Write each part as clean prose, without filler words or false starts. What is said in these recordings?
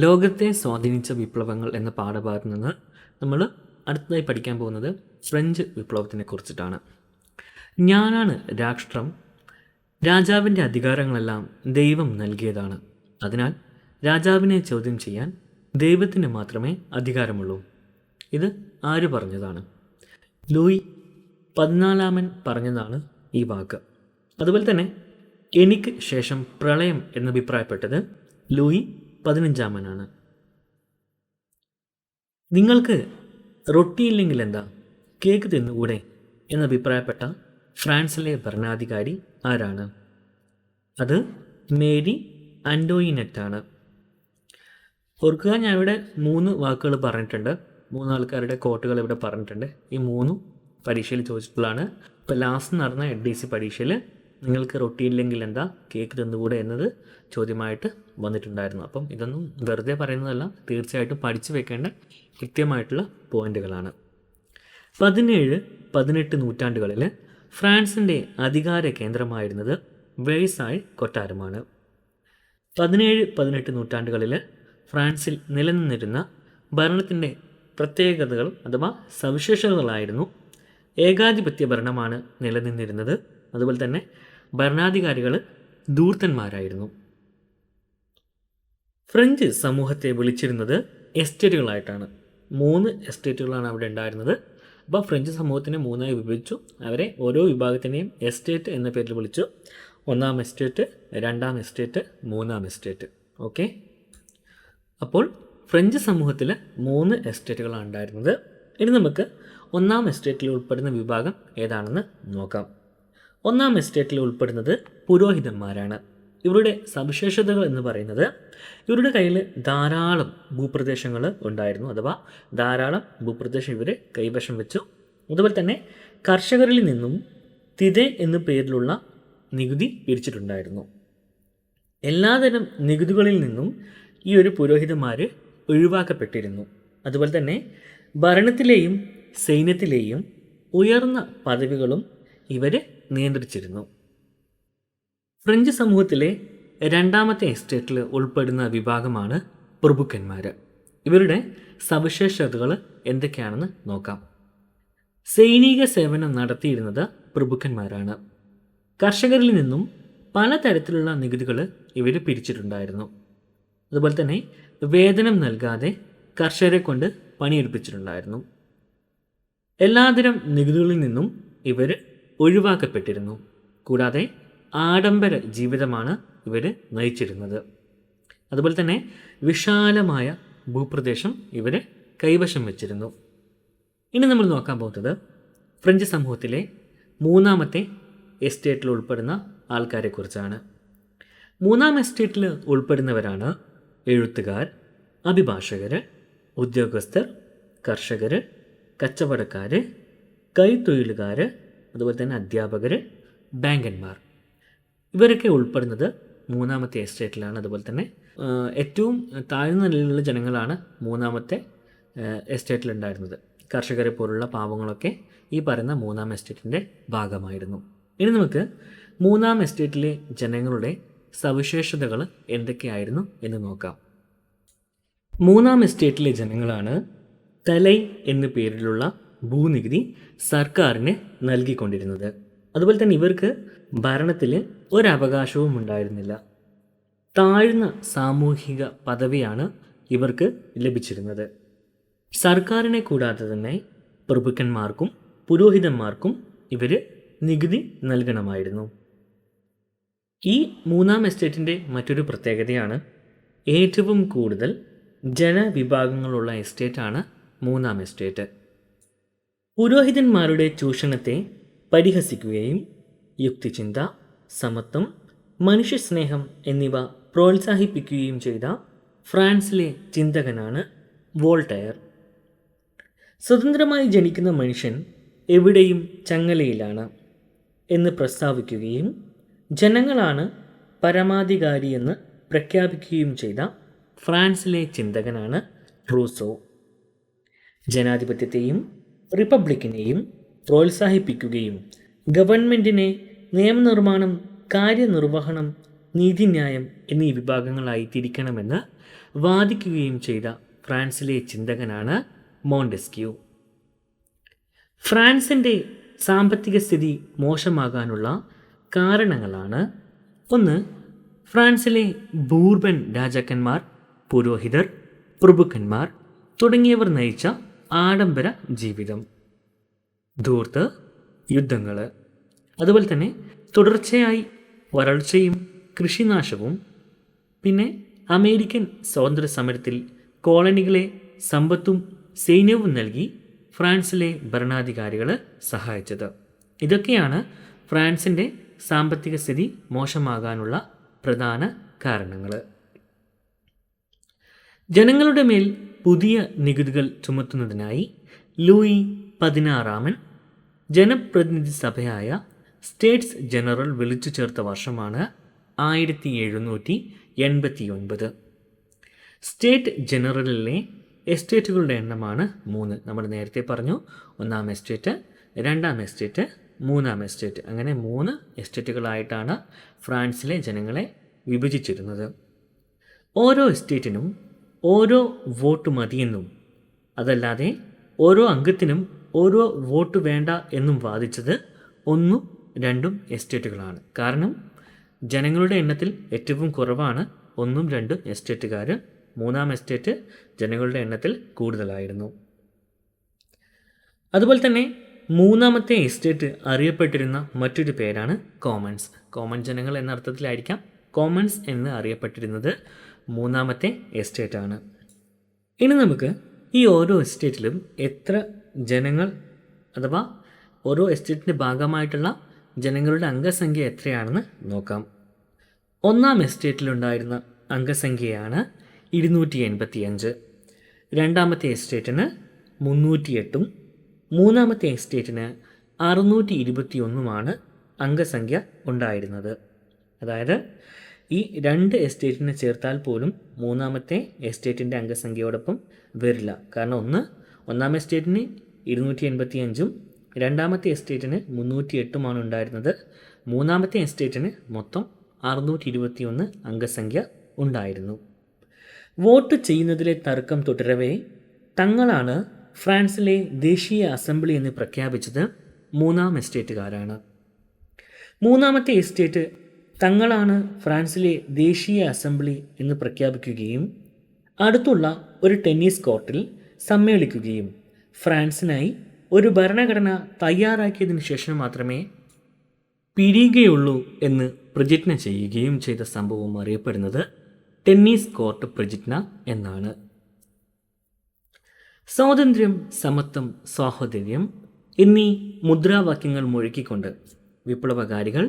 ലോകത്തെ സ്വാധീനിച്ച വിപ്ലവങ്ങൾ എന്ന പാഠഭാഗത്ത് നിന്ന് നമ്മൾ അടുത്തതായി പഠിക്കാൻ പോകുന്നത് ഫ്രഞ്ച് വിപ്ലവത്തിനെ കുറിച്ചിട്ടാണ്. ഞാനാണ് രാഷ്ട്രം, രാജാവിൻ്റെ അധികാരങ്ങളെല്ലാം ദൈവം നൽകിയതാണ്. അതിനാൽ രാജാവിനെ ചോദ്യം ചെയ്യാൻ ദൈവത്തിന് മാത്രമേ അധികാരമുള്ളൂ. ഇത് ആര് പറഞ്ഞതാണ്? ലൂയി 14 പറഞ്ഞതാണ് ഈ വാക്ക്. അതുപോലെ തന്നെ എനിക്ക് ശേഷം പ്രളയം എന്നഭിപ്രായപ്പെട്ടത് ലൂയി 15 നിങ്ങൾക്ക് റൊട്ടിയില്ലെങ്കിൽ എന്താ, കേക്ക് തിന്നുകൂടെ എന്നഭിപ്രായപ്പെട്ട ഫ്രാൻസിലെ ഭരണാധികാരി ആരാണ്? അത് മേരി ആൻറ്റോയിനറ്റാണ്. ഓർക്കുക, ഞാൻ ഇവിടെ 3 വാക്കുകൾ പറഞ്ഞിട്ടുണ്ട്, 3 ആൾക്കാരുടെ കോട്ടുകൾ ഇവിടെ പറഞ്ഞിട്ടുണ്ട്. ഈ 3 പരീക്ഷയിൽ ചോദിച്ചിട്ടുള്ളതാണ്. ഇപ്പോൾ ലാസ്റ്റ് നടന്ന EDC പരീക്ഷയിൽ നിങ്ങൾക്ക് റൊട്ടിയില്ലെങ്കിൽ എന്താ, കേക്ക് തിന്നുകൂടെ എന്നത് ചോദ്യമായിട്ട് വന്നിട്ടുണ്ടായിരുന്നു. അപ്പം ഇതൊന്നും വെറുതെ പറയുന്നതല്ല, തീർച്ചയായിട്ടും പഠിച്ചു വെക്കേണ്ട കൃത്യമായിട്ടുള്ള പോയിന്റുകളാണ്. 17-18 നൂറ്റാണ്ടുകളിൽ ഫ്രാൻസിൻ്റെ അധികാര കേന്ദ്രമായിരുന്നത് വേഴ്സായ് കൊട്ടാരമാണ്. 17-18 നൂറ്റാണ്ടുകളിൽ ഫ്രാൻസിൽ നിലനിന്നിരുന്ന ഭരണത്തിൻ്റെ പ്രത്യേകതകൾ അഥവാ സവിശേഷതകളായിരുന്നു: ഏകാധിപത്യ ഭരണമാണ് നിലനിന്നിരുന്നത്. അതുപോലെ തന്നെ ഭരണാധികാരികൾ ധൂർത്തന്മാരായിരുന്നു. ഫ്രഞ്ച് സമൂഹത്തെ വിളിച്ചിരുന്നത് എസ്റ്റേറ്റുകളായിട്ടാണ്. 3 എസ്റ്റേറ്റുകളാണ് അവിടെ ഉണ്ടായിരുന്നത്. അപ്പോൾ ഫ്രഞ്ച് സമൂഹത്തിനെ 3ആയി വിഭജിച്ചു. അവരെ ഓരോ വിഭാഗത്തിനെയും എസ്റ്റേറ്റ് എന്ന പേരിൽ വിളിച്ചു. 1-ാം എസ്റ്റേറ്റ്, 2-ാം എസ്റ്റേറ്റ്, 3-ാം എസ്റ്റേറ്റ്. ഓക്കെ, അപ്പോൾ ഫ്രഞ്ച് സമൂഹത്തിൽ 3 എസ്റ്റേറ്റുകളാണ് ഉണ്ടായിരുന്നത്. ഇനി നമുക്ക് 1-ാം എസ്റ്റേറ്റിൽ ഉൾപ്പെടുന്ന വിഭാഗം ഏതാണെന്ന് നോക്കാം. 1-ാം എസ്റ്റേറ്റിൽ ഉൾപ്പെടുന്നത് പുരോഹിതന്മാരാണ്. ഇവരുടെ സവിശേഷതകൾ എന്ന് പറയുന്നത് ഇവരുടെ കയ്യിൽ ധാരാളം ഭൂപ്രദേശങ്ങൾ ഉണ്ടായിരുന്നു, അഥവാ ധാരാളം ഭൂപ്രദേശം ഇവർ കൈവശം വെച്ചു. അതുപോലെ തന്നെ കർഷകരിൽ നിന്നും തിതെ എന്നു പേരിലുള്ള നികുതി പിരിച്ചിട്ടുണ്ടായിരുന്നു. എല്ലാതരം നികുതികളിൽ നിന്നും ഈ ഒരു പുരോഹിതന്മാർ ഒഴിവാക്കപ്പെട്ടിരുന്നു. അതുപോലെ തന്നെ ഭരണത്തിലെയും സൈന്യത്തിലെയും ഉയർന്ന പദവികളും ഇവർ നിയന്ത്രിച്ചിരുന്നു. ഫ്രഞ്ച് സമൂഹത്തിലെ 2-ാമത്തെ എസ്റ്റേറ്റിൽ ഉൾപ്പെടുന്ന വിഭാഗമാണ് പ്രഭുക്കന്മാർ. ഇവരുടെ സവിശേഷതകൾ എന്തൊക്കെയാണെന്ന് നോക്കാം. സൈനിക സേവനം നടത്തിയിരുന്നത് പ്രഭുക്കന്മാരാണ്. കർഷകരിൽ നിന്നും പലതരത്തിലുള്ള നികുതികൾ ഇവർ പിരിച്ചിട്ടുണ്ടായിരുന്നു. അതുപോലെ തന്നെ വേതനം നൽകാതെ കർഷകരെ കൊണ്ട് പണിയെടുപ്പിച്ചിട്ടുണ്ടായിരുന്നു. എല്ലാതരം നികുതികളിൽ നിന്നും ഇവർ ഒഴിവാക്കപ്പെട്ടിരുന്നു. കൂടാതെ ആഡംബര ജീവിതമാണ് ഇവർ നയിച്ചിരുന്നത്. അതുപോലെ തന്നെ വിശാലമായ ഭൂപ്രദേശം ഇവർ കൈവശം വച്ചിരുന്നു. ഇനി നമ്മൾ നോക്കാൻ പോകുന്നത് ഫ്രഞ്ച് സമൂഹത്തിലെ 3-ാമത്തെ എസ്റ്റേറ്റിൽ ഉൾപ്പെടുന്ന ആൾക്കാരെക്കുറിച്ചാണ്. 3-ാം എസ്റ്റേറ്റിൽ ഉൾപ്പെടുന്നവരാണ് എഴുത്തുകാർ, അഭിഭാഷകർ, ഉദ്യോഗസ്ഥർ, കർഷകർ, കച്ചവടക്കാർ, കൈത്തൊഴിലുകാർ, അതുപോലെ തന്നെ അധ്യാപകർ, ബാങ്കന്മാർ. ഇവരൊക്കെ ഉൾപ്പെടുന്നത് 3-ാമത്തെ എസ്റ്റേറ്റിലാണ്. അതുപോലെ തന്നെ ഏറ്റവും താഴ്ന്ന നിലയിലുള്ള ജനങ്ങളാണ് 3-ാമത്തെ എസ്റ്റേറ്റിലുണ്ടായിരുന്നത്. കർഷകരെ പോലുള്ള പാവങ്ങളൊക്കെ ഈ പറയുന്ന 3-ാം എസ്റ്റേറ്റിൻ്റെ ഭാഗമായിരുന്നു. ഇനി നമുക്ക് 3-ാം എസ്റ്റേറ്റിലെ ജനങ്ങളുടെ സവിശേഷതകൾ എന്തൊക്കെയായിരുന്നു എന്ന് നോക്കാം. 3-ാം എസ്റ്റേറ്റിലെ ജനങ്ങളാണ് തലൈ എന്നു പേരിലുള്ള ഭൂനികുതി സർക്കാരിന് നൽകിക്കൊണ്ടിരുന്നത്. അതുപോലെ തന്നെ ഇവർക്ക് ഭരണത്തിൽ ഒരവകാശവും ഉണ്ടായിരുന്നില്ല. താഴ്ന്ന സാമൂഹിക പദവിയാണ് ഇവർക്ക് ലഭിച്ചിരുന്നത്. സർക്കാരിനെ കൂടാതെ തന്നെ പ്രഭുക്കന്മാർക്കും പുരോഹിതന്മാർക്കും ഇവർ നികുതി നൽകണമായിരുന്നു. ഈ 3-ാം എസ്റ്റേറ്റിൻ്റെ മറ്റൊരു പ്രത്യേകതയാണ് ഏറ്റവും കൂടുതൽ ജനവിഭാഗങ്ങളുള്ള എസ്റ്റേറ്റാണ് 3-ാം എസ്റ്റേറ്റ്. പുരോഹിതന്മാരുടെ ചൂഷണത്തെ പരിഹസിക്കുകയും യുക്തിചിന്ത, സമത്വം, മനുഷ്യസ്നേഹം എന്നിവ പ്രോത്സാഹിപ്പിക്കുകയും ചെയ്ത ഫ്രാൻസിലെ ചിന്തകനാണ് വോൾട്ടയർ. സ്വതന്ത്രമായി ജനിക്കുന്ന മനുഷ്യൻ എവിടെയും ചങ്ങലയിലാണ് എന്ന് പ്രസ്താവിക്കുകയും ജനങ്ങളാണ് പരമാധികാരിയെന്ന് പ്രഖ്യാപിക്കുകയും ചെയ്ത ഫ്രാൻസിലെ ചിന്തകനാണ് റൂസോ. ജനാധിപത്യത്തെയും റിപ്പബ്ലിക്കിനെയും പ്രോത്സാഹിപ്പിക്കുകയും ഗവൺമെൻറ്റിനെ നിയമനിർമ്മാണം, കാര്യനിർവഹണം, നീതിന്യായം എന്നീ വിഭാഗങ്ങളായി തിരിക്കണമെന്ന് വാദിക്കുകയും ചെയ്ത ഫ്രാൻസിലെ ചിന്തകനാണ് മോണ്ടെസ്ക്യൂ. ഫ്രാൻസിൻ്റെ സാമ്പത്തിക സ്ഥിതി മോശമാകാനുള്ള കാരണങ്ങളാണ്: ഒന്ന്, ഫ്രാൻസിലെ ബൂർബൻ രാജാക്കന്മാർ, പുരോഹിതർ, പ്രഭുക്കന്മാർ തുടങ്ങിയവർ നയിച്ച ആഡംബര ജീവിതം. ധൂർത്ത്, യുദ്ധങ്ങൾ, അതുപോലെ തന്നെ തുടർച്ചയായി വരൾച്ചയും കൃഷിനാശവും. പിന്നെ അമേരിക്കൻ സ്വാതന്ത്ര്യ സമരത്തിൽ കോളനികളെ സമ്പത്തും സൈന്യവും നൽകി ഫ്രാൻസിലെ ഭരണാധികാരികൾ സഹായിച്ചത്. ഇതൊക്കെയാണ് ഫ്രാൻസിൻ്റെ സാമ്പത്തിക സ്ഥിതി മോശമാകാനുള്ള പ്രധാന കാരണങ്ങൾ. ജനങ്ങളുടെ മേൽ പുതിയ നികുതികൾ ചുമത്തുന്നതിനായി ലൂയി 16 ജനപ്രതിനിധി സഭയായ സ്റ്റേറ്റ്സ് ജനറൽ വിളിച്ചു ചേർത്ത വർഷമാണ് 1789. സ്റ്റേറ്റ് ജനറലിലെ എസ്റ്റേറ്റുകളുടെ എണ്ണമാണ് 3. നമ്മൾ നേരത്തെ പറഞ്ഞു, 1-ാം എസ്റ്റേറ്റ്, 2-ാം എസ്റ്റേറ്റ്, 3-ാം എസ്റ്റേറ്റ്. അങ്ങനെ 3 എസ്റ്റേറ്റുകളായിട്ടാണ് ഫ്രാൻസിലെ ജനങ്ങളെ വിഭജിച്ചിരുന്നത്. ഓരോ എസ്റ്റേറ്റിനും ഓരോ വോട്ട് മതിയെന്നും അതല്ലാതെ ഓരോ അംഗത്തിനും ഓരോ വോട്ട് വേണ്ട എന്നും വാദിച്ചത് 1ഉം 2ഉം എസ്റ്റേറ്റുകളാണ്. കാരണം ജനങ്ങളുടെ എണ്ണത്തിൽ ഏറ്റവും കുറവാണ് 1ഉം 2ഉം എസ്റ്റേറ്റുകാർ. 3-ാം എസ്റ്റേറ്റ് ജനങ്ങളുടെ എണ്ണത്തിൽ കൂടുതലായിരുന്നു. അതുപോലെ തന്നെ 3ാമത്തെ എസ്റ്റേറ്റ് അറിയപ്പെട്ടിരുന്ന മറ്റൊരു പേരാണ് കോമൺസ്. കോമൺ ജനങ്ങൾ എന്ന അർത്ഥത്തിലായിരിക്കാം കോമൺസ് എന്ന് അറിയപ്പെട്ടിരുന്നത് 3ാമത്തെ എസ്റ്റേറ്റാണ്. ഇനി നമുക്ക് ഈ ഓരോ എസ്റ്റേറ്റിലും എത്ര ജനങ്ങൾ അഥവാ ഓരോ എസ്റ്റേറ്റിൻ്റെ ഭാഗമായിട്ടുള്ള ജനങ്ങളുടെ അംഗസംഖ്യ എത്രയാണെന്ന് നോക്കാം. 1-ാം എസ്റ്റേറ്റിലുണ്ടായിരുന്ന അംഗസംഖ്യയാണ് 285. 2ാമത്തെ എസ്റ്റേറ്റിന് 308ഉം 3ാമത്തെ എസ്റ്റേറ്റിന് 621 അംഗസംഖ്യ ഉണ്ടായിരുന്നത്. അതായത് ഈ 2 എസ്റ്റേറ്റിനെ ചേർത്താൽ പോലും 3ാമത്തെ എസ്റ്റേറ്റിൻ്റെ അംഗസംഖ്യയോടൊപ്പം വരില്ല. കാരണം 1-ാം എസ്റ്റേറ്റിന് 285ഉം 2ാമത്തെ എസ്റ്റേറ്റിന് 308ഉമാണ് ഉണ്ടായിരുന്നത്. 3ാമത്തെ എസ്റ്റേറ്റിന് മൊത്തം 621 അംഗസംഖ്യ ഉണ്ടായിരുന്നു. വോട്ട് ചെയ്യുന്നതിലെ തർക്കം തുടരവേ തങ്ങളാണ് ഫ്രാൻസിലെ ദേശീയ അസംബ്ലി എന്ന് പ്രഖ്യാപിച്ചത് 3-ാം എസ്റ്റേറ്റുകാരാണ്. 3ാമത്തെ എസ്റ്റേറ്റ് തങ്ങളാണ് ഫ്രാൻസിലെ ദേശീയ അസംബ്ലി എന്ന് പ്രഖ്യാപിക്കുകയും അടുത്തുള്ള ഒരു ടെന്നീസ് കോർട്ടിൽ സമ്മേളിക്കുകയും ഫ്രാൻസിനായി ഒരു ഭരണഘടന തയ്യാറാക്കിയതിനു ശേഷം മാത്രമേ പിരിയുകയുള്ളൂ എന്ന് പ്രതിജ്ഞ ചെയ്യുകയും ചെയ്ത സംഭവം അറിയപ്പെടുന്നത് ടെന്നീസ് കോർട്ട് പ്രതിജ്ഞ എന്നാണ്. സ്വാതന്ത്ര്യം, സമത്വം, സാഹോദര്യം എന്നീ മുദ്രാവാക്യങ്ങൾ മുഴക്കിക്കൊണ്ട് വിപ്ലവകാരികൾ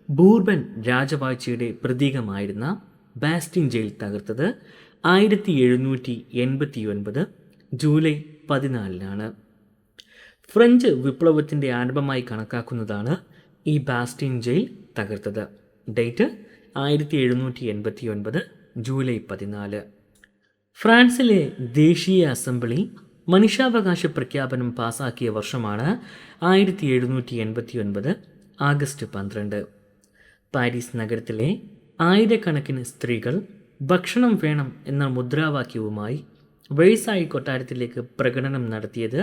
ബൂർബൻ രാജവാഴ്ചയുടെ പ്രതീകമായിരുന്ന ബാസ്റ്റിൻ ജയിൽ തകർത്തത് 1789 ജൂലൈ 14 ഫ്രഞ്ച് വിപ്ലവത്തിൻ്റെ ആരംഭമായി കണക്കാക്കുന്നതാണ് ഈ ബാസ്റ്റിൻ ജയിൽ തകർത്തത്. Date 1789 July 14. ഫ്രാൻസിലെ ദേശീയ അസംബ്ലി മനുഷ്യാവകാശ പ്രഖ്യാപനം പാസാക്കിയ വർഷമാണ് 1789 ആഗസ്റ്റ് 12. പാരീസ് നഗരത്തിലെ ആയിരക്കണക്കിന് സ്ത്രീകൾ ഭക്ഷണം വേണം എന്ന മുദ്രാവാക്യവുമായി വെഴ്സായി കൊട്ടാരത്തിലേക്ക് പ്രകടനം നടത്തിയത്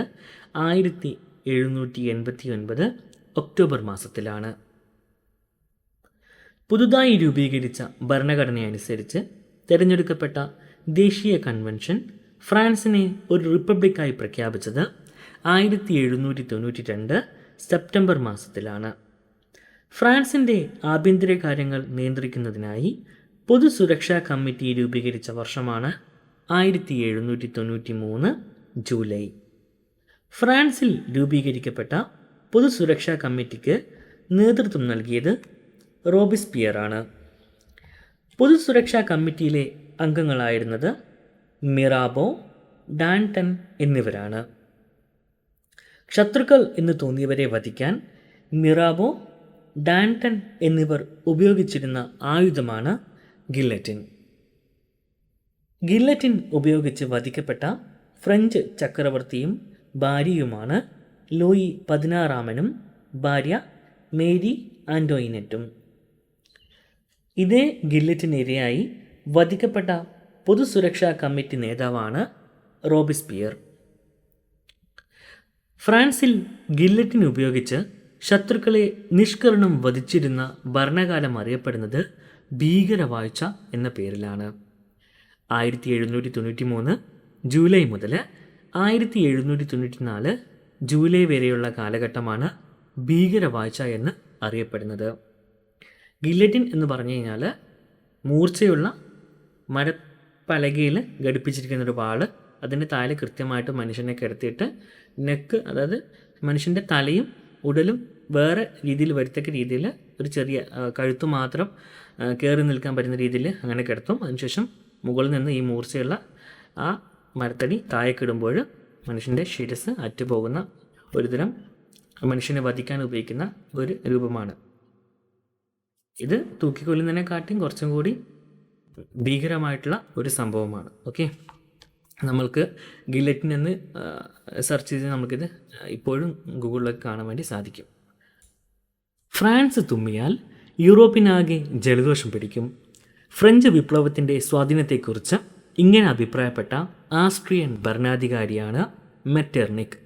1789 ഒക്ടോബർ മാസത്തിലാണ്. പുതുതായി രൂപീകരിച്ച ഭരണഘടനയനുസരിച്ച് തിരഞ്ഞെടുക്കപ്പെട്ട ദേശീയ കൺവെൻഷൻ ഫ്രാൻസിനെ ഒരു റിപ്പബ്ലിക്കായി പ്രഖ്യാപിച്ചത് 1792 സെപ്റ്റംബർ മാസത്തിലാണ്. ഫ്രാൻസിൻ്റെ ആഭ്യന്തര കാര്യങ്ങൾ നിയന്ത്രിക്കുന്നതിനായി പൊതുസുരക്ഷാ കമ്മിറ്റി രൂപീകരിച്ച വർഷമാണ് 1793 ജൂലൈ. ഫ്രാൻസിൽ രൂപീകരിക്കപ്പെട്ട പൊതുസുരക്ഷാ കമ്മിറ്റിക്ക് നേതൃത്വം നൽകിയത് റോബിസ്പിയറാണ്. പൊതുസുരക്ഷാ കമ്മിറ്റിയിലെ അംഗങ്ങളായിരുന്നത് മിറാബോ, ഡാൻടൺ എന്നിവരാണ്. ശത്രുക്കൾ എന്ന് തോന്നിയവരെ വധിക്കാൻ മിറാബോ, ഡാൻടൺ എന്നിവർ ഉപയോഗിച്ചിരുന്ന ആയുധമാണ് ഗില്ലറ്റിൻ. ഗില്ലറ്റിൻ ഉപയോഗിച്ച് വധിക്കപ്പെട്ട ഫ്രഞ്ച് ചക്രവർത്തിയും ഭാര്യയുമാണ് ലൂയി 16 ഭാര്യ മേരി ആൻറ്റോയിനറ്റും. ഇതേ ഗില്ലറ്റിനിരയായി വധിക്കപ്പെട്ട പൊതുസുരക്ഷാ കമ്മിറ്റി നേതാവാണ് റോബിസ്പിയർ. ഫ്രാൻസിൽ ഗില്ലറ്റിൻ ഉപയോഗിച്ച് ശത്രുക്കളെ നിഷ്കരുണം വധിച്ചിരുന്ന ഭരണകാലം അറിയപ്പെടുന്നത് ഭീകരവാഴ്ച എന്ന പേരിലാണ്. 1793 ജൂലൈ മുതൽ 1794 ജൂലൈ വരെയുള്ള കാലഘട്ടമാണ് ഭീകരവാഴ്ച എന്ന് അറിയപ്പെടുന്നത്. ഗില്ലറ്റിൻ എന്ന് പറഞ്ഞു കഴിഞ്ഞാൽ മൂർച്ചയുള്ള മരപ്പലകയിൽ ഘടിപ്പിച്ചിരിക്കുന്നൊരു വാള്, അതിൻ്റെ താഴെ കൃത്യമായിട്ട് മനുഷ്യനെ കിടത്തിയിട്ട് നെക്ക്, അതായത് മനുഷ്യൻ്റെ തലയും ഉടലും വേറെ രീതിയിൽ വരത്തക്ക രീതിയിൽ ഒരു ചെറിയ കഴുത്ത് മാത്രം കയറി നിൽക്കാൻ പറ്റുന്ന രീതിയിൽ അങ്ങനെ കിടത്തും. അതിനുശേഷം മുകളിൽ നിന്ന് ഈ മൂർച്ചയുള്ള ആ മരത്തടി താഴേക്കിടുമ്പോൾ മനുഷ്യൻ്റെ ശിരസ് അറ്റുപോകുന്ന ഒരുതരം മനുഷ്യനെ വധിക്കാൻ ഉപയോഗിക്കുന്ന ഒരു രൂപമാണ്. ഇത് തൂക്കിക്കൊല്ലുന്നതിനെക്കാട്ടിയും കുറച്ചും കൂടി ഭീകരമായിട്ടുള്ള ഒരു സംഭവമാണ്. ഓക്കെ, നമ്മൾക്ക് ഗില്ലറ്റിൻ എന്ന് സെർച്ച് ചെയ്ത് നമുക്കിത് ഇപ്പോഴും ഗൂഗിളിലൊക്കെ കാണാൻ വേണ്ടി സാധിക്കും. ഫ്രാൻസ് തുമ്മിയാൽ യൂറോപ്പിനാകെ ജലദോഷം പിടിക്കും. ഫ്രഞ്ച് വിപ്ലവത്തിൻ്റെ സ്വാധീനത്തെക്കുറിച്ച് ഇങ്ങനെ അഭിപ്രായപ്പെട്ട ആസ്ട്രിയൻ ഭരണാധികാരിയാണ് മെറ്റെർണിക്.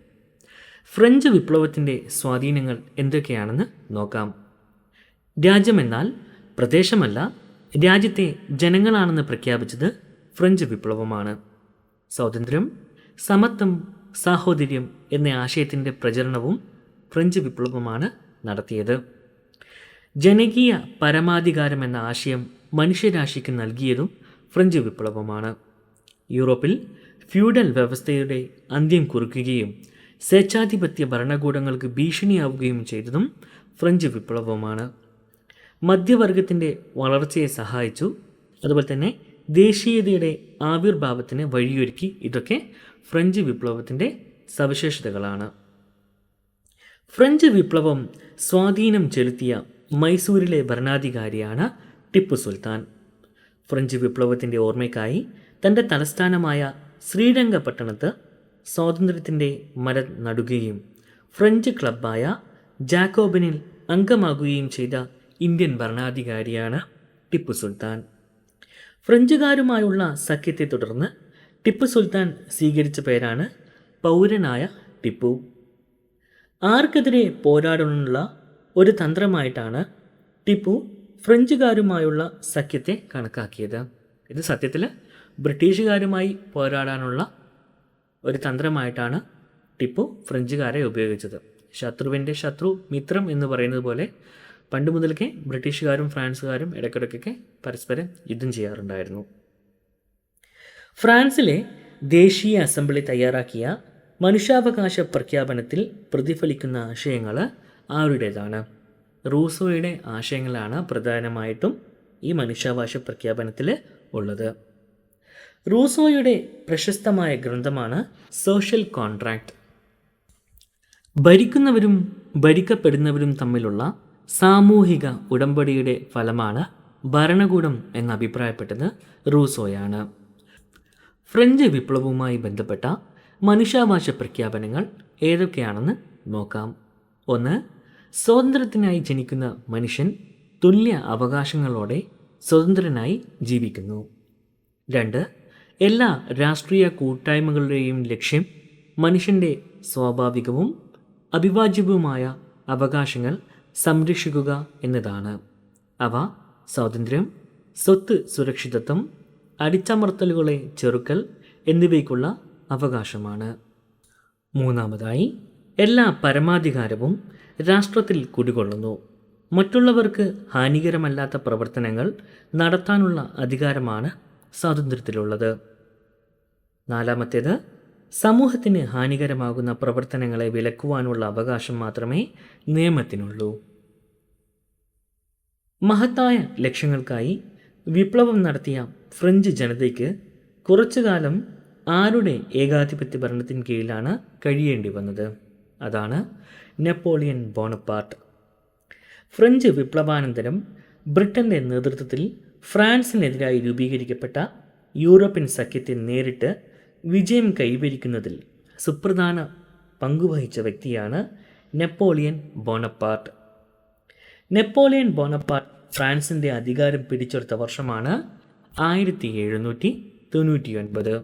ഫ്രഞ്ച് വിപ്ലവത്തിൻ്റെ സ്വാധീനങ്ങൾ എന്തൊക്കെയാണെന്ന് നോക്കാം. രാജ്യമെന്നാൽ പ്രദേശമല്ല, രാജ്യത്തെ ജനങ്ങളാണെന്ന് പ്രഖ്യാപിച്ചത് ഫ്രഞ്ച് വിപ്ലവമാണ്. സ്വാതന്ത്ര്യം, സമത്വം, സാഹോദര്യം എന്ന ആശയത്തിൻ്റെ പ്രചരണവും ഫ്രഞ്ച് വിപ്ലവമാണ് നടത്തിയത്. ജനകീയ പരമാധികാരം എന്ന ആശയം മനുഷ്യരാശിക്ക് നൽകിയതും ഫ്രഞ്ച് വിപ്ലവമാണ്. യൂറോപ്പിൽ ഫ്യൂഡൽ വ്യവസ്ഥയുടെ അന്ത്യം കുറിക്കുകയും സ്വേച്ഛാധിപത്യ ഭരണകൂടങ്ങൾക്ക് ഭീഷണിയാവുകയും ചെയ്തതും ഫ്രഞ്ച് വിപ്ലവമാണ്. മധ്യവർഗത്തിൻ്റെ വളർച്ചയെ സഹായിച്ചു. അതുപോലെ തന്നെ ദേശീയതയുടെ ആവിർഭാവത്തിന് വഴിയൊരുക്കി. ഇതൊക്കെ ഫ്രഞ്ച് വിപ്ലവത്തിൻ്റെ സവിശേഷതകളാണ്. ഫ്രഞ്ച് വിപ്ലവം സ്വാധീനം ചെലുത്തിയ മൈസൂരിലെ ഭരണാധികാരിയാണ് ടിപ്പു സുൽത്താൻ. ഫ്രഞ്ച് വിപ്ലവത്തിൻ്റെ ഓർമ്മയ്ക്കായി തൻ്റെ തലസ്ഥാനമായ ശ്രീരംഗപട്ടണത്ത് സ്വാതന്ത്ര്യത്തിൻ്റെ മരം നടുകയും ഫ്രഞ്ച് ക്ലബ്ബായ ജാക്കോബിനിൽ അംഗമാകുകയും ചെയ്ത ഇന്ത്യൻ ഭരണാധികാരിയാണ് ടിപ്പു സുൽത്താൻ. ഫ്രഞ്ചുകാരുമായുള്ള സഖ്യത്തെ തുടർന്ന് ടിപ്പു സുൽത്താൻ സ്വീകരിച്ച പേരാണ് പൗരനായ ടിപ്പു. ആർക്കെതിരെ പോരാടാനുള്ള ഒരു തന്ത്രമായിട്ടാണ് ടിപ്പു ഫ്രഞ്ചുകാരുമായുള്ള സഖ്യത്തെ കണക്കാക്കിയത്. ഇത് സത്യത്തിൽ ബ്രിട്ടീഷുകാരുമായി പോരാടാനുള്ള ഒരു തന്ത്രമായിട്ടാണ് ടിപ്പു ഫ്രഞ്ചുകാരെ ഉപയോഗിച്ചത്. ശത്രുവിൻ്റെ ശത്രു മിത്രം എന്ന് പറയുന്നത് പോലെ പണ്ട് മുതൽക്കേ ബ്രിട്ടീഷുകാരും ഫ്രാൻസുകാരും ഇടയ്ക്കിടയ്ക്കൊക്കെ പരസ്പരം യുദ്ധം ചെയ്യാറുണ്ടായിരുന്നു. ഫ്രാൻസിലെ ദേശീയ അസംബ്ലി തയ്യാറാക്കിയ മനുഷ്യാവകാശ പ്രഖ്യാപനത്തിൽ പ്രതിഫലിക്കുന്ന ആശയങ്ങൾ ആരുടേതാണ്? റൂസോയുടെ ആശയങ്ങളാണ് പ്രധാനമായിട്ടും ഈ മനുഷ്യാവകാശ പ്രഖ്യാപനത്തിൽ ഉള്ളത്. റൂസോയുടെ പ്രശസ്തമായ ഗ്രന്ഥമാണ് സോഷ്യൽ കോൺട്രാക്റ്റ്. ഭരിക്കുന്നവരും ഭരിക്കപ്പെടുന്നവരും തമ്മിലുള്ള സാമൂഹിക ഉടമ്പടിയുടെ ഫലമാണ് ഭരണകൂടം എന്ന് അഭിപ്രായപ്പെട്ടത് റൂസോയാണ്. ഫ്രഞ്ച് വിപ്ലവവുമായി ബന്ധപ്പെട്ട മനുഷ്യാവകാശ പ്രഖ്യാപനങ്ങൾ ഏതൊക്കെയാണെന്ന് നോക്കാം. 1. സ്വാതന്ത്ര്യത്തിനായി ജനിക്കുന്ന മനുഷ്യൻ തുല്യ അവകാശങ്ങളോടെ സ്വതന്ത്രനായി ജീവിക്കുന്നു. 2. എല്ലാ രാഷ്ട്രീയ കൂട്ടായ്മകളുടെയും ലക്ഷ്യം മനുഷ്യൻ്റെ സ്വാഭാവികവും അവിഭാജ്യവുമായ അവകാശങ്ങൾ സംരക്ഷിക്കുക എന്നതാണ്. അവ സ്വാതന്ത്ര്യം, സ്വത്ത് സുരക്ഷിതത്വം, അടിച്ചമർത്തലുകളെ ചെറുക്കൽ എന്നിവയ്ക്കുള്ള അവകാശമാണ്. 3. എല്ലാ പരമാധികാരവും രാഷ്ട്രത്തിൽ കുടികൊള്ളുന്നു. മറ്റുള്ളവർക്ക് ഹാനികരമല്ലാത്ത പ്രവർത്തനങ്ങൾ നടത്താനുള്ള അധികാരമാണ് സ്വാതന്ത്ര്യത്തിലുള്ളത്. 4. സമൂഹത്തിന് ഹാനികരമാകുന്ന പ്രവർത്തനങ്ങളെ വിലക്കുവാനുള്ള അവകാശം മാത്രമേ നിയമത്തിനുള്ളൂ. മഹത്തായ ലക്ഷ്യങ്ങൾക്കായി വിപ്ലവം നടത്തിയ ഫ്രഞ്ച് ജനതയ്ക്ക് കുറച്ചുകാലം ആരുടെ ഏകാധിപത്യ ഭരണത്തിന് കീഴിലാണ് കഴിയേണ്ടി വന്നത്? അതാണ് നെപ്പോളിയൻ ബോണപ്പാർട്ട്. ഫ്രഞ്ച് വിപ്ലവാനന്തരം ബ്രിട്ടൻ്റെ നേതൃത്വത്തിൽ ഫ്രാൻസിനെതിരായി രൂപീകരിക്കപ്പെട്ട യൂറോപ്യൻ സഖ്യത്തെ നേരിട്ട് വിജയം കൈവരിക്കുന്നതിൽ സുപ്രധാന പങ്കുവഹിച്ച വ്യക്തിയാണ് നെപ്പോളിയൻ ബോണപ്പാർട്ട്. നെപ്പോളിയൻ ബോണപ്പാർട്ട് ഫ്രാൻസിൻ്റെ അധികാരം പിടിച്ചെടുത്ത വർഷമാണ് 1799.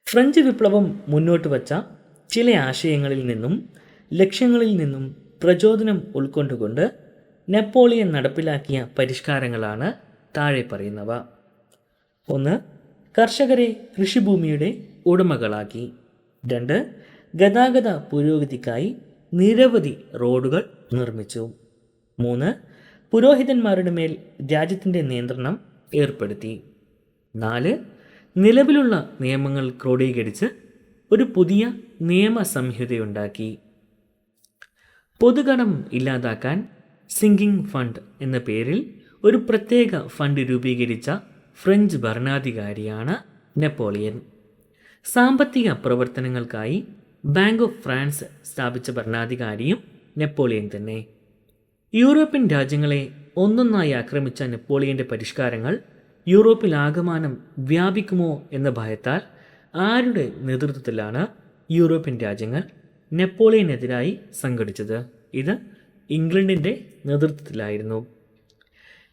ഫ്രഞ്ച് വിപ്ലവം മുന്നോട്ട് വച്ച ചില ആശയങ്ങളിൽ നിന്നും ലക്ഷ്യങ്ങളിൽ നിന്നും പ്രചോദനം ഉൾക്കൊണ്ടുകൊണ്ട് നെപ്പോളിയൻ നടപ്പിലാക്കിയ പരിഷ്കാരങ്ങളാണ് താഴെ പറയുന്നവ. 1. കർഷകരെ കൃഷിഭൂമിയുടെ ഉടമകളാക്കി. 2. ഗതാഗത പുരോഗതിക്കായി നിരവധി റോഡുകൾ നിർമ്മിച്ചു. 3. പുരോഹിതന്മാരുടെ മേൽ രാജ്യത്തിൻ്റെ നിയന്ത്രണം ഏർപ്പെടുത്തി. 4. നിലവിലുള്ള നിയമങ്ങൾ ക്രോഡീകരിച്ച് ഒരു പുതിയ നിയമസംഹിതയുണ്ടാക്കി. പൊതുകടം ഇല്ലാതാക്കാൻ സിങ്കിങ് ഫണ്ട് എന്ന പേരിൽ ഒരു പ്രത്യേക ഫണ്ട് രൂപീകരിച്ച ഫ്രഞ്ച് ഭരണാധികാരിയാണ് നെപ്പോളിയൻ. സാമ്പത്തിക പ്രവർത്തനങ്ങൾക്കായി ബാങ്ക് ഓഫ് ഫ്രാൻസ് സ്ഥാപിച്ച ഭരണാധികാരിയും നെപ്പോളിയൻ തന്നെ. യൂറോപ്യൻ രാജ്യങ്ങളെ ഒന്നൊന്നായി ആക്രമിച്ച നെപ്പോളിയൻ്റെ പരിഷ്കാരങ്ങൾ യൂറോപ്പിലാകമാനം വ്യാപിക്കുമോ എന്ന ഭയത്താൽ ആരുടെ നേതൃത്വത്തിലാണ് യൂറോപ്യൻ രാജ്യങ്ങൾ നെപ്പോളിയനെതിരായി സംഘടിച്ചത്? ഇത് ഇംഗ്ലണ്ടിൻ്റെ നേതൃത്വത്തിലായിരുന്നു.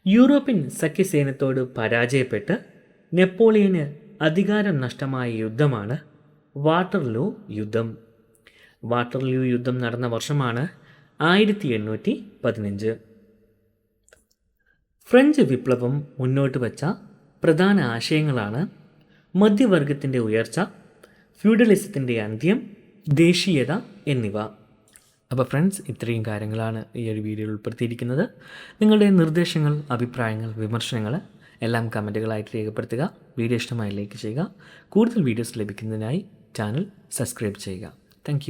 യൂറോപ്യൻ സഖ്യസേനത്തോട് പരാജയപ്പെട്ട് നെപ്പോളിയന് അധികാരം നഷ്ടമായ യുദ്ധമാണ് വാട്ടർലൂ യുദ്ധം. വാട്ടർലൂ യുദ്ധം നടന്ന വർഷമാണ് 1815. ഫ്രഞ്ച് വിപ്ലവം മുന്നോട്ട് വച്ച പ്രധാന ആശയങ്ങളാണ് മധ്യവർഗത്തിൻ്റെ ഉയർച്ച, ഫ്യൂഡലിസത്തിൻ്റെ അന്ത്യം, ദേശീയത എന്നിവ. അപ്പോൾ ഫ്രണ്ട്സ്, ഇത്രയും കാര്യങ്ങളാണ് ഈ ഒരു വീഡിയോയിൽ ഉൾപ്പെടുത്തിയിരിക്കുന്നത്. നിങ്ങളുടെ നിർദ്ദേശങ്ങൾ, അഭിപ്രായങ്ങൾ, വിമർശനങ്ങൾ എല്ലാം കമൻറ്റുകളായിട്ട് രേഖപ്പെടുത്തുക. വീഡിയോ ഇഷ്ടമായി ലൈക്ക് ചെയ്യുക. കൂടുതൽ വീഡിയോസ് ലഭിക്കുന്നതിനായി ചാനൽ സബ്സ്ക്രൈബ് ചെയ്യുക. താങ്ക്